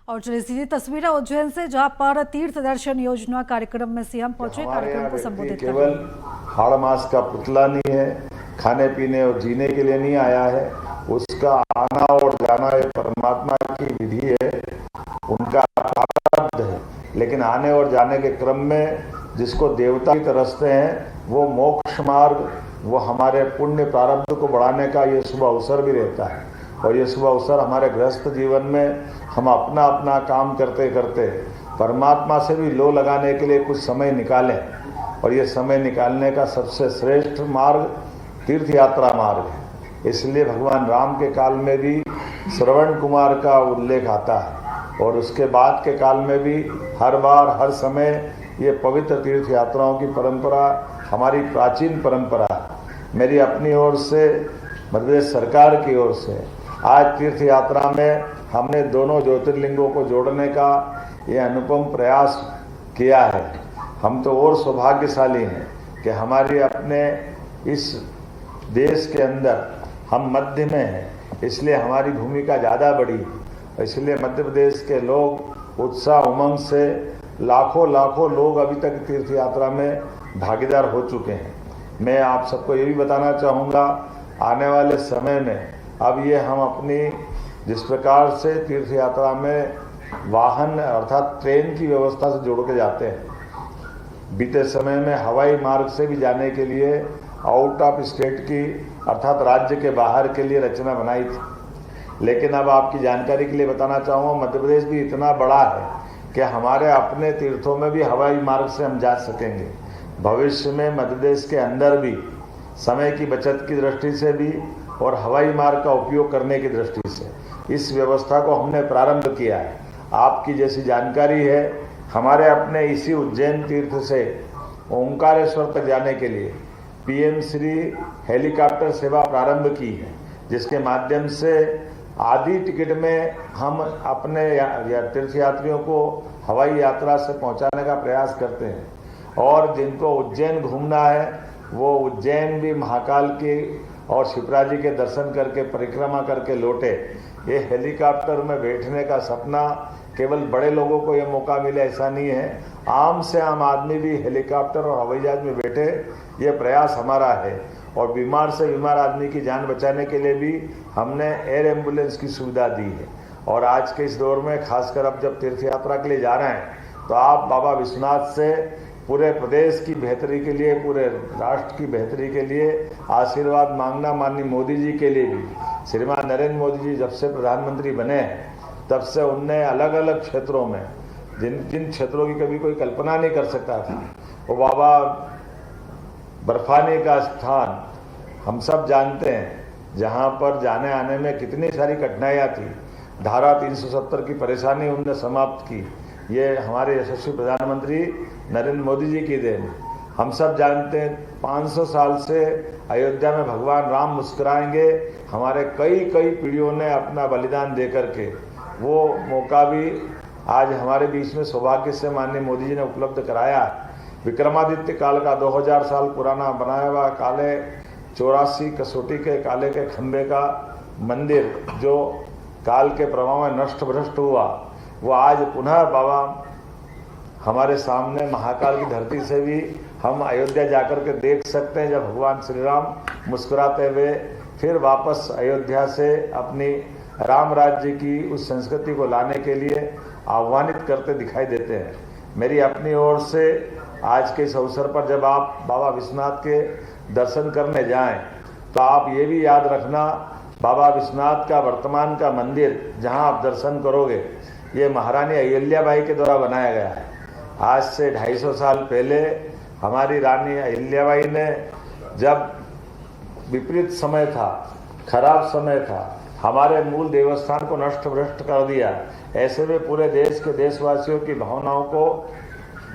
और चलिए सीधी तस्वीर है उज्जैन से, जहां पर तीर्थ दर्शन योजना कार्यक्रम में सीएम पहुंचे। कार्यक्रम को संबोधित केवल हाड़ मास का पुतला नहीं है, खाने पीने और जीने के लिए नहीं आया है, उसका आना और जाना ये परमात्मा की विधि है, उनका प्रारब्ध है। लेकिन आने और जाने के क्रम में जिसको देवता की तरसते हैं वो मोक्ष मार्ग, वो हमारे पुण्य प्रारब्ध को बढ़ाने का ये शुभ अवसर भी रहता है। और ये शुभ अवसर हमारे गृहस्थ जीवन में हम अपना अपना काम करते करते परमात्मा से भी लो लगाने के लिए कुछ समय निकालें। और ये समय निकालने का सबसे श्रेष्ठ मार्ग तीर्थ यात्रा मार्ग है। इसलिए भगवान राम के काल में भी श्रवण कुमार का उल्लेख आता है और उसके बाद के काल में भी हर बार हर समय ये पवित्र तीर्थ यात्राओं की परंपरा हमारी प्राचीन परंपरा है। मेरी अपनी ओर से, मध्य प्रदेश सरकार की ओर से आज तीर्थ यात्रा में हमने दोनों ज्योतिर्लिंगों को जोड़ने का ये अनुपम प्रयास किया है। हम तो और सौभाग्यशाली हैं कि हमारी अपने इस देश के अंदर हम मध्य में हैं, इसलिए हमारी भूमिका ज़्यादा बड़ी है। इसलिए मध्य प्रदेश के लोग उत्साह उमंग से लाखों लाखों लोग अभी तक तीर्थ यात्रा में भागीदार हो चुके हैं। मैं आप सबको ये भी बताना चाहूँगा, आने वाले समय में अब ये हम अपनी जिस प्रकार से तीर्थ यात्रा में वाहन अर्थात ट्रेन की व्यवस्था से जोड़ के जाते हैं, बीते समय में हवाई मार्ग से भी जाने के लिए आउट ऑफ स्टेट की अर्थात राज्य के बाहर के लिए रचना बनाई थी। लेकिन अब आपकी जानकारी के लिए बताना चाहूँगा, मध्य प्रदेश भी इतना बड़ा है कि हमारे अपने तीर्थों में भी हवाई मार्ग से हम जा सकेंगे। भविष्य में मध्य प्रदेश के अंदर भी समय की बचत की दृष्टि से भी और हवाई मार्ग का उपयोग करने की दृष्टि से इस व्यवस्था को हमने प्रारंभ किया है। आपकी जैसी जानकारी है, हमारे अपने इसी उज्जैन तीर्थ से ओंकारेश्वर तक जाने के लिए पीएम श्री हेलीकॉप्टर सेवा प्रारंभ की है, जिसके माध्यम से आधी टिकट में हम अपने तीर्थयात्रियों को हवाई यात्रा से पहुंचाने का प्रयास करते हैं। और जिनको उज्जैन घूमना है वो उज्जैन भी महाकाल की और शिप्रा जी के दर्शन करके परिक्रमा करके लौटे। ये हेलीकॉप्टर में बैठने का सपना केवल बड़े लोगों को ये मौका मिले ऐसा नहीं है, आम से आम आदमी भी हेलीकॉप्टर और हवाई जहाज में बैठे, ये प्रयास हमारा है। और बीमार से बीमार आदमी की जान बचाने के लिए भी हमने एयर एम्बुलेंस की सुविधा दी है। और आज के इस दौर में खासकर अब जब तीर्थ यात्रा के लिए जा रहे हैं तो आप बाबा विश्वनाथ से पूरे प्रदेश की बेहतरी के लिए, पूरे राष्ट्र की बेहतरी के लिए आशीर्वाद मांगना। माननीय मोदी जी के लिए भी, श्रीमान नरेंद्र मोदी जी जब से प्रधानमंत्री बने तब से उनने अलग अलग क्षेत्रों में जिन क्षेत्रों की कभी कोई कल्पना नहीं कर सकता था, वो बाबा बर्फानी का स्थान हम सब जानते हैं, जहाँ पर जाने आने में कितनी सारी कठिनाइयाँ थी। धारा 370 की परेशानी उनने समाप्त की। ये हमारे यशस्वी प्रधानमंत्री नरेंद्र मोदी जी की देन। हम सब जानते हैं 500 साल से अयोध्या में भगवान राम मुस्कुराएंगे, हमारे कई पीढ़ियों ने अपना बलिदान दे करके वो मौका भी आज हमारे बीच में सौभाग्य से माननीय मोदी जी ने उपलब्ध कराया। विक्रमादित्य काल का 2000 साल पुराना बनाया हुआ काले 84 कसौटी के काले के खंबे का मंदिर जो काल के प्रभाव में नष्ट भ्रष्ट हुआ, वो आज पुनः बाबा हमारे सामने महाकाल की धरती से भी हम अयोध्या जाकर के देख सकते हैं, जब भगवान श्री राम मुस्कुराते हुए फिर वापस अयोध्या से अपनी राम राज्य की उस संस्कृति को लाने के लिए आह्वानित करते दिखाई देते हैं। मेरी अपनी ओर से आज के इस अवसर पर जब आप बाबा विश्वनाथ के दर्शन करने जाएं तो आप ये भी याद रखना, बाबा विश्वनाथ का वर्तमान का मंदिर जहां आप दर्शन करोगे ये महारानी अहिल्याबाई के द्वारा बनाया गया है। आज से 250 साल पहले हमारी रानी अहिल्याबाई ने, जब विपरीत समय था, खराब समय था, हमारे मूल देवस्थान को नष्ट भ्रष्ट कर दिया। ऐसे में पूरे देश के देशवासियों की भावनाओं को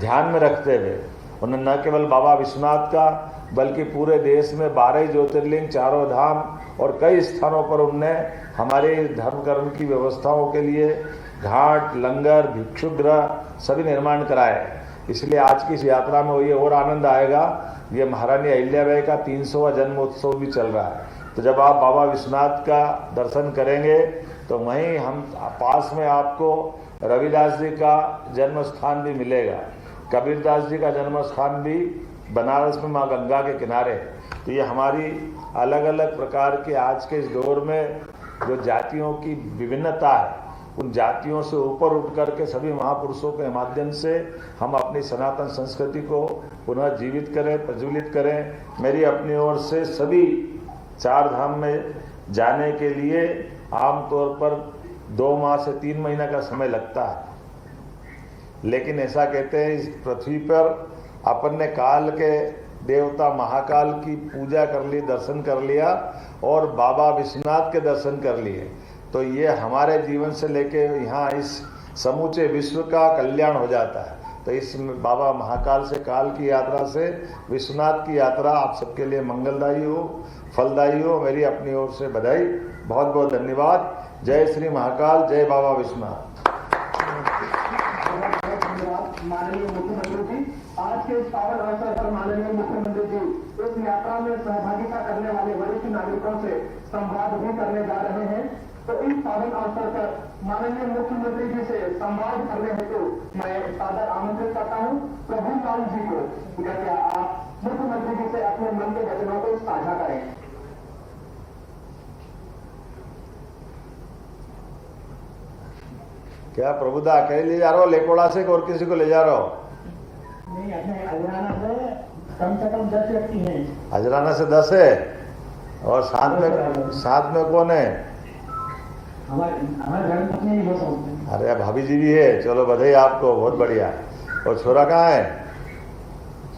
ध्यान में रखते हुए उन्होंने न केवल बाबा विश्वनाथ का बल्कि पूरे देश में 12 ज्योतिर्लिंग, 4 धाम और कई स्थानों पर उनने हमारे धर्म कर्म की व्यवस्थाओं के लिए घाट, लंगर, भिक्षुगृह सभी निर्माण कराए। इसलिए आज की इस यात्रा में ये और आनंद आएगा। ये महारानी अहिल्याबाई का 300वां जन्मोत्सव भी चल रहा है, तो जब आप बाबा विश्वनाथ का दर्शन करेंगे तो वहीं हम पास में आपको रविदास जी का जन्म स्थान भी मिलेगा, कबीरदास जी का जन्म स्थान भी बनारस में माँ गंगा के किनारे। तो ये हमारी अलग अलग प्रकार के आज के इस दौर में जो जातियों की विभिन्नता है, उन जातियों से ऊपर उठ करके सभी महापुरुषों के माध्यम से हम अपनी सनातन संस्कृति को पुनः जीवित करें, प्रज्वलित करें। मेरी अपनी ओर से सभी चार धाम में जाने के लिए आमतौर पर 2 माह से 3 महीना का समय लगता है, लेकिन ऐसा कहते हैं इस पृथ्वी पर अपन ने काल के देवता महाकाल की पूजा कर ली, दर्शन कर लिया और बाबा विश्वनाथ के दर्शन कर लिए, तो ये हमारे जीवन से लेके यहाँ इस समूचे विश्व का कल्याण हो जाता है। तो इस बाबा महाकाल से, काल की यात्रा से विश्वनाथ की यात्रा आप सबके लिए मंगलदायी हो, फलदायी हो। मेरी अपनी ओर से बधाई, बहुत बहुत धन्यवाद। जय श्री महाकाल, जय बाबा विश्वनाथ। माननीय मुख्यमंत्री जी, आज के इस पावन अवसर पर माननीय मुख्यमंत्री जी इस यात्रा में सहभागिता करने वाले वरिष्ठ नागरिकों से संवाद भी करने जा रहे हैं। तो इस पावन अवसर पर माननीय मुख्यमंत्री जी से संवाद करने हेतु मैं सादर आमंत्रित करता हूं प्रभुलाल जी को। कृपया आप मुख्यमंत्री जी से अपने मन के वचनों को साझा करें। क्या प्रभुदा अकेले ले जा रहा हो, लेकोड़ा से और किसी को ले जा रहा हो? नहीं, अपने हजराना से कम 10 व्यक्ति हैं। हजराना से 10 है और साथ में कौन है? हमारे घर में नहीं हो सकते। अरे भाभी जी भी है, चलो बधाई आपको, बहुत बढ़िया। और छोरा कहाँ है?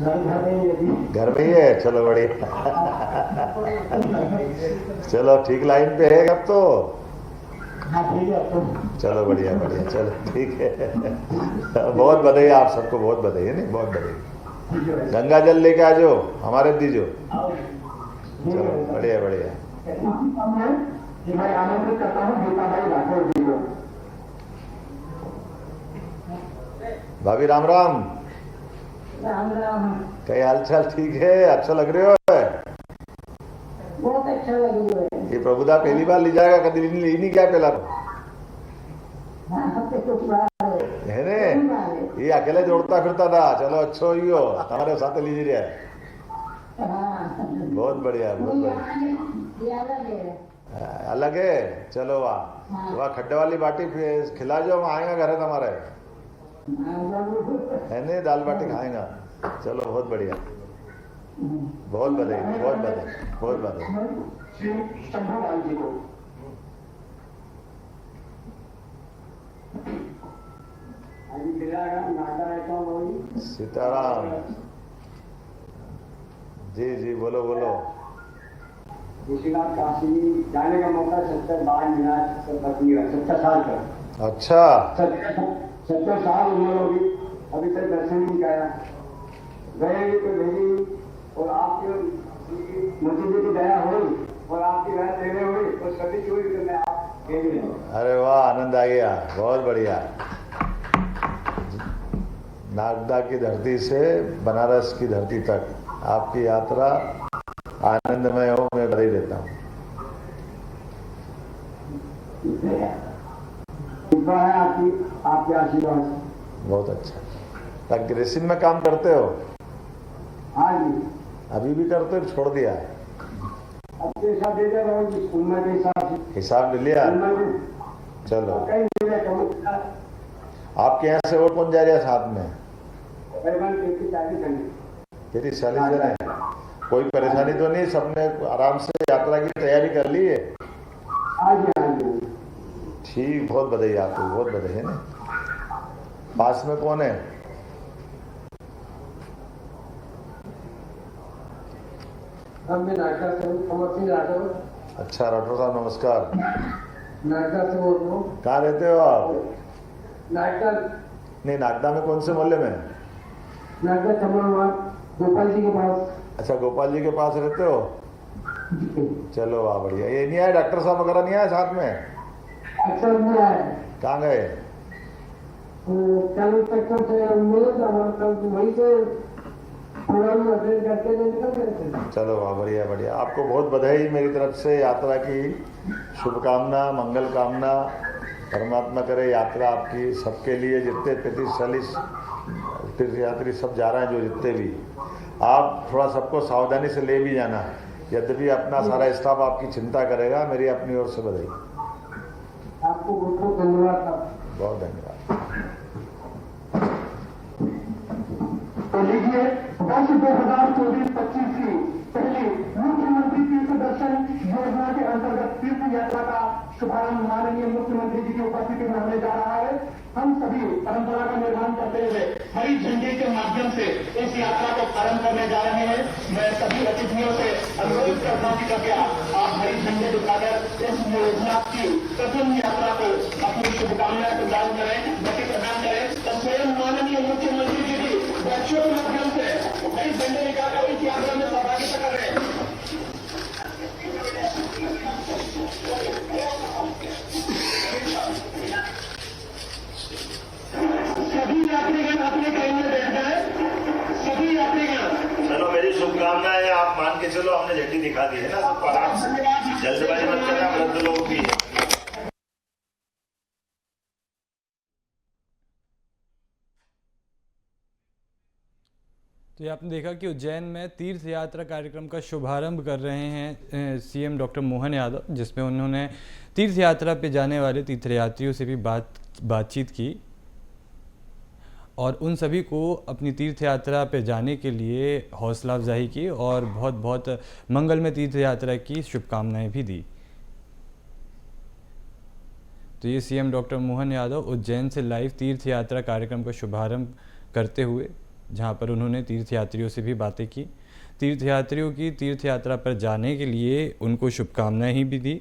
घर में ही है, चलो बढ़िया। चलो ठीक लाइन पे है अब तो। चलो बढ़िया बढ़िया, चलो ठीक है। बहुत बधाई आप सबको, बहुत बधाई है, नहीं बहुत बधाई। गंगा जल लेके आ जाओ, हमारे दीजो। चलो बढ़िया बढ़िया। मैं आमंत्रित करता हूँ गीताबाई राठौर जी को। भाभी राम राम। राम राम। कई हाल चाल ठीक है? अच्छा लग रहे हो? बहुत अच्छा लग रहा है। ये प्रभुदा पहली बार ले जाएगा, कभी ली नहीं क्या पहला है ने? ये अकेले जोड़ता फिरता था, चलो अच्छो ही हो, हमारे साथ लीजिए रहा है। बहुत बढ़िया, बहुत बढ़िया। अलग है, चलो वाह। खड्डे वाली बाटी खिला जाओ, हम आएगा घर है तुम्हारे, है नहीं? दाल बाटी खाएगा। चलो बहुत बढ़िया, बहुत बधाई, बहुत बधाई, बहुत बधाई। शंभूलाल जी को। सीताराम जी जी, बोलो बोलो। ऋषिनाथ काशी जाने का मौका 70 बार मिला, 70 साल का। अच्छा, 70 साल उम्र होगी, अभी तक दर्शन नहीं किया। गए तो भेजी और आपकी मुझे की दया हुई और आपकी राय देने हुई और सभी हुई तो मैं आप भेज रही हूँ। अरे वाह, आनंद आ गया, बहुत बढ़िया। नागदा की धरती से बनारस की धरती तक आपकी यात्रा आनंदमय हो, मैं बधाई देता हूँ। कृपा है आपके आशीर्वाद। बहुत अच्छा। ग्रेसिन में काम करते हो? हाँ जी। अभी भी करते हो, छोड़ दिया? अपने हिसाब दे दे रहा हूँ, उम्र के हिसाब से। हिसाब ले लिया? चलो। आपके यहाँ से और कौन जा रहा है साथ में? 30-40 जने हैं। कोई परेशानी तो नहीं? सबने आराम से यात्रा की तैयारी कर ली है? ठीक, बहुत बधाई आपको, बहुत बधाई है ना। पास में कौन है? अच्छा, राठौर साहब नमस्कार। कहाँ रहते हो आप? नहीं, नागदा में कौन से मोहल्ले में? गोपाल जी के पास। अच्छा, गोपाल जी के पास रहते हो? चलो वाह, बढ़िया। ये नहीं आए डॉक्टर साहब वगैरह नहीं आए साथ में? अक्सर नहीं आए। कहाँ गए? कल तक से मिले थे, वहीं से चलो वाह, बढ़िया बढ़िया। आपको बहुत बधाई मेरी तरफ से, यात्रा की शुभकामना, मंगल कामना। परमात्मा करे यात्रा आपकी सबके लिए, जितने 35-40 तीर्थयात्री सब जा रहे हैं, जो जितने भी, आप थोड़ा सबको सावधानी से ले भी जाना। यद्यपि अपना सारा स्टाफ आपकी चिंता करेगा। मेरी अपनी ओर से बधाई। आपको बहुत बहुत धन्यवाद। बहुत धन्यवाद। तो लीजिए वर्ष 2024-25 की पहली मुख्यमंत्री तीर्थ दर्शन योजना के अंतर्गत तीर्थ यात्रा का शुभारंभ माननीय मुख्यमंत्री जी की उपस्थिति में होने जा रहा है। हम सभी परंपरा का निर्माण करते हुए हरी झंडे के माध्यम से इस यात्रा को प्रारंभ करने जा रहे हैं। मैं सभी अतिथियों से अनुरोध करता हूं कि कृपया आप हरी झंडे दिखाकर इस योजना की प्रथम यात्रा को अपनी शुभकामनाएं प्रदान करें, गति प्रदान करें। तो स्वयं माननीय मुख्यमंत्री जी भी बच्चों के माध्यम से हरी झंडे निकालकर इस यात्रा में सहभागिता कर रहे हैं। सभी यात्रीगण अपने ट्रेन में बैठ जाए। सभी यात्रीगण, चलो मेरी शुभकामनाएं। आप मान के चलो, हमने झंडी दिखा दी है ना सबको। आराम से, जल्दबाजी मत करना, वृद्ध लोग भी है। तो ये आपने देखा कि उज्जैन में तीर्थ यात्रा कार्यक्रम का शुभारंभ कर रहे हैं सीएम डॉक्टर मोहन यादव, जिसमें उन्होंने तीर्थ यात्रा पे जाने वाले तीर्थयात्रियों से भी बातचीत की और उन सभी को अपनी तीर्थ यात्रा पे जाने के लिए हौसला अफजाई की और बहुत बहुत मंगलमय तीर्थ यात्रा की शुभकामनाएं भी दी। तो ये सीएम डॉक्टर मोहन यादव उज्जैन से लाइव तीर्थ यात्रा कार्यक्रम का शुभारंभ करते हुए, जहां पर उन्होंने तीर्थयात्रियों से भी बातें की, तीर्थयात्रियों की तीर्थ यात्रा पर जाने के लिए उनको शुभकामनाएं ही भी दी।